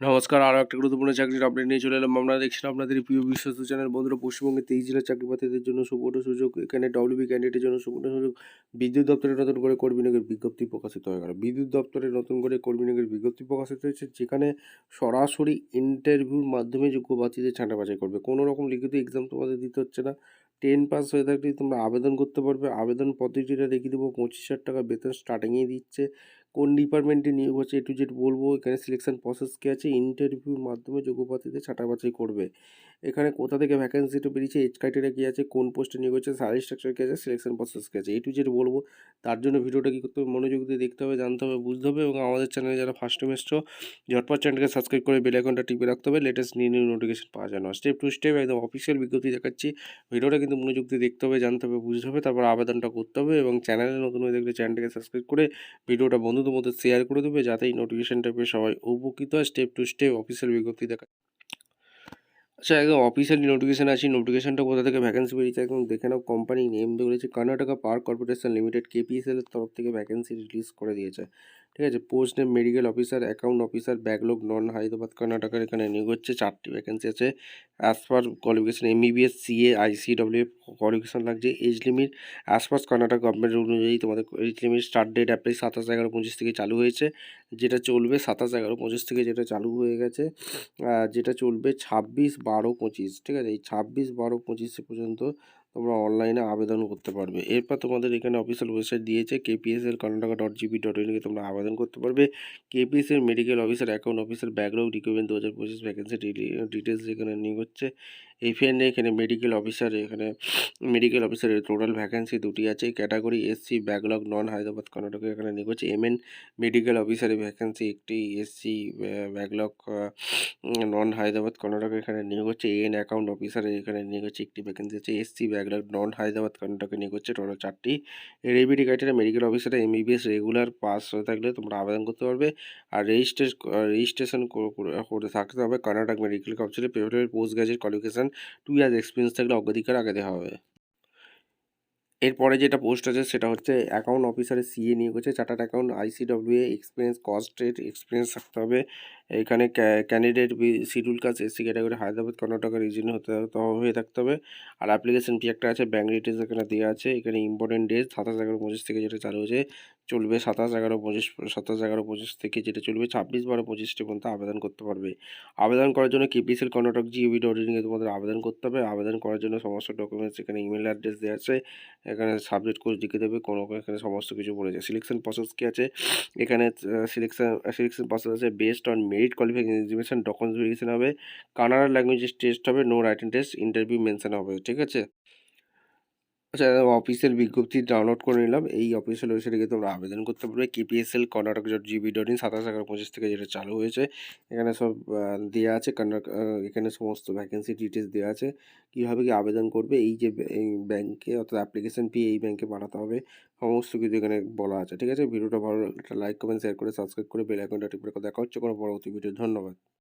নমস্কার, আরও একটা গুরুত্বপূর্ণ চাকরির আপডেট নিয়ে চলে এলাম। আপনারা দেখছেন আপনাদের প্রিয় বিশ্বস্ত চ্যানেল। বন্ধুরা, পশ্চিমবঙ্গে 23 জেলার চাকরি প্রার্থীদের জন্য সুবর্ণ সুযোগ। এখানে ডব্লিউবি ক্যান্ডিডেটের জন্য সুবর্ণ সুযোগ। বিদ্যুৎ দপ্তরে নতুন করে কর্মী নিয়োগের বিজ্ঞপ্তি প্রকাশিত হয়ে গেল। বিদ্যুৎ দপ্তরে নতুন করে কর্মী নিয়োগের বিজ্ঞপ্তি প্রকাশিত হয়েছে, যেখানে সরাসরি ইন্টারভিউর মাধ্যমে যোগ্য প্রার্থীদের ছাঁটা বাছাই করবে। কোনো রকম লিখিত এক্সাম তোমাদের দিতে হচ্ছে না। 10 পাস হয়ে থাকলেই তোমরা আবেদন করতে পারবে। আবেদন পদ্ধতিটা দেখিয়ে দেবো। 25,000 টাকা বেতন স্টার্টিংয়েই দিচ্ছে। কোন ডিপার্টমেন্টে নিয়োগ হচ্ছে A to Z বলবো। এখানে সিলেকশন প্রসেস কী আছে, ইন্টারভিউর মাধ্যমে যোগ্য প্রার্থীদের ছাঁটা বাছাই করবে। এখানে কোথা থেকে ভ্যাকেন্সিটা বেরিয়েছে, এজ ক্রাইটেরিয়া কী আছে, কোন পোস্টে নিয়োগ হচ্ছে, স্যালারি স্ট্রাকচার কী আছে, সিলেকশন প্রসেস কী আছে, A to Z বলবো। তার জন্য ভিডিওটা কী করতে হবে, মনোযোগ দিয়ে দেখতে হবে, জানতে হবে, বুঝতে হবে। এবং আমাদের চ্যানেলে যারা ফার্স্ট টাইম এসছো, ঝটপট চ্যানেলকে সাবস্ক্রাইব করে বেল আইকনটা টিপে রাখতে হবে, লেটেস্ট নিউ নিউ নোটিফিকেশন পাওয়ার জন্য। স্টেপ টু স্টেপ একদম অফিসিয়াল বিজ্ঞপ্তি দেখাচ্ছি। ভিডিওটা কিন্তু মনোযোগ দিয়ে দেখতে হবে, জানতে হবে, বুঝতে হবে, তারপর আবেদনটা করতে হবে। এবং চ্যানেলে নতুন হয়ে দেখলে চ্যানেলটাকে সাবস্ক্রাইব করে ভিডিওটা বন্ধুদের মধ্যে শেয়ার করে দেবে, যাতে এই নোটিফিকেশনটা পেয়ে সবাই উপকৃত হয়। স্টেপ টু স্টেপ অফিসিয়াল বিজ্ঞপ্তি দেখা। আচ্ছা, একদম অফিসিয়ালি নোটিফিকেশন আছে। নোটিফিকেশনটা কোথা থেকে ভ্যাকেন্সি বেরিয়েছে একদম দেখে নাও। কোম্পানি নেম বলেছে কর্ণাটকা পাওয়ার কর্পোরেশন লিমিটেড, KPSL এর তরফ থেকে ভ্যাকেন্সি রিলিজ করে দিয়েছে। ঠিক আছে, post name medical officer, account officer, backlog non Hyderabad কর্ণাটকার। এখানে নিয়োগ হচ্ছে। 4টি ভ্যাকেন্সি আছে। As per qualification MBBS CA ICW qualification লাগছে। Age limit as per Karnataka government অনুযায়ী তোমাদের age limit start date apply 27/11/25 থেকে চালু হয়েছে, যেটা চলবে 27/11/25 থেকে, যেটা চালু হয়ে গেছে, যেটা চলবে 26/12/25। ঠিক আছে, এই 26/12/25 পর্যন্ত তোমরা অনলাইনে আবেদন করতে পারবে। এরপর তোমাদের এখানে অফিসিয়াল ওয়েবসাইট দিয়েছে KPSL karnataka.gp.in, তোমরা আবেদন করতে পারবে। KPSL medical officer, account officer, backlog recruitment 2025 vacancy details এখানে নিয়োগ হচ্ছে। এখানে মেডিকেল অফিসার, এখানে মেডিকেল অফিসারের টোটাল ভ্যাকেন্সি 2টি আছে। Category SC, backlog non Hyderabad কর্ণাটকে এখানে নিয়োগ হচ্ছে। মেডিকেল অফিসারের ভ্যাকেন্সি একটি, SC backlog non Hyderabad Karnataka এখানে নিয়োগ হচ্ছে। অ্যাকাউন্ট অফিসারে এখানে নিয়োগ হচ্ছে, একটি ভ্যাকেন্সি আছে। SC ব্যাকলগ নন হায়দ্রাবাদ কর্ণাটকে নিয়োগ হচ্ছে, টোটাল 4টি। এলিজিবিলিটি ক্রাইটেরিয়া মেডিকেল অফিসারে MBBS রেগুলার পাস হয়ে থাকলে তোমরা আবেদন করতে পারবে। আর রেজিস্ট্রেশন করে থাকতে হবে কর্ণাটক মেডিকেল কাউন্সিলে। Preferable post graduate qualification 2 years experience থাকলে অগ্রাধিকার আগে দেওয়া হবে। এরপরে যেটা পোস্ট আছে সেটা হচ্ছে অ্যাকাউন্ট অফিসারের CA নিয়োগ হচ্ছে। চার্টার্ড অ্যাকাউন্ট ICWA এক্সপিরিয়েন্স, কস্টের এক্সপিরিয়েন্স থাকতে হবে। এখানে candidate schedule caste SC category Hyderabad কর্ণাটকের রিজন হয়ে থাকতে হবে। আর অ্যাপ্লিকেশন ফি একটা আছে, ব্যাঙ্ক ডিটেলস এখানে দেওয়া আছে। এখানে ইম্পর্টেন্ট ডেট 27/11/25 থেকে, যেটা চালু হয়েছে, চলবে 27/11/25 থেকে, যেটা চলবে 26/12/25 পর্যন্ত আবেদন করতে পারবে। আবেদন করার জন্য KPSL কর্ণাটক GOV.in তোমাদের আবেদন করতে হবে। আবেদন করার জন্য সমস্ত ডকুমেন্টস, এখানে ইমেল অ্যাড্রেস দেওয়া আছে। এখানে সাবজেক্ট কোর্স লিখে দেবে, এখানে সমস্ত কিছু বলেছে। সিলেকশন প্রসেস কী আছে, এখানে সিলেকশন প্রসেস আছে based on merit qualification exhibition, documents verification হবে, কানাডা ল্যাঙ্গুয়েজ টেস্ট হবে, no writing test, interview mention হবে। ঠিক আছে। আচ্ছা, অফিসিয়াল বিজ্ঞপ্তি ডাউনলোড করে নিলাম। এই অফিসিয়াল ওয়েবসাইটে গিয়ে তোমরা আবেদন করতে পারবে। KPSL karnataka.gp.in 27/11/25 থেকে, যেটা চালু হয়েছে। এখানে সব দেওয়া আছে। এখানে সমস্ত ভ্যাকেন্সি ডিটেলস দেওয়া আছে, কীভাবে কি আবেদন করবে। এই যে এই ব্যাংকে, অর্থাৎ অ্যাপ্লিকেশন ফি এই ব্যাংকে পাঠাতে হবে, সমস্ত কিছু এখানে বলা আছে। ঠিক আছে, ভিডিওটা ভালো লাগলে একটা লাইক, কমেন্ট, শেয়ার করে সাবস্ক্রাইব করে বেল আইকনটা টিপে রাখো। দেখা হচ্ছে কোনো পরবর্তী ভিডিও। ধন্যবাদ।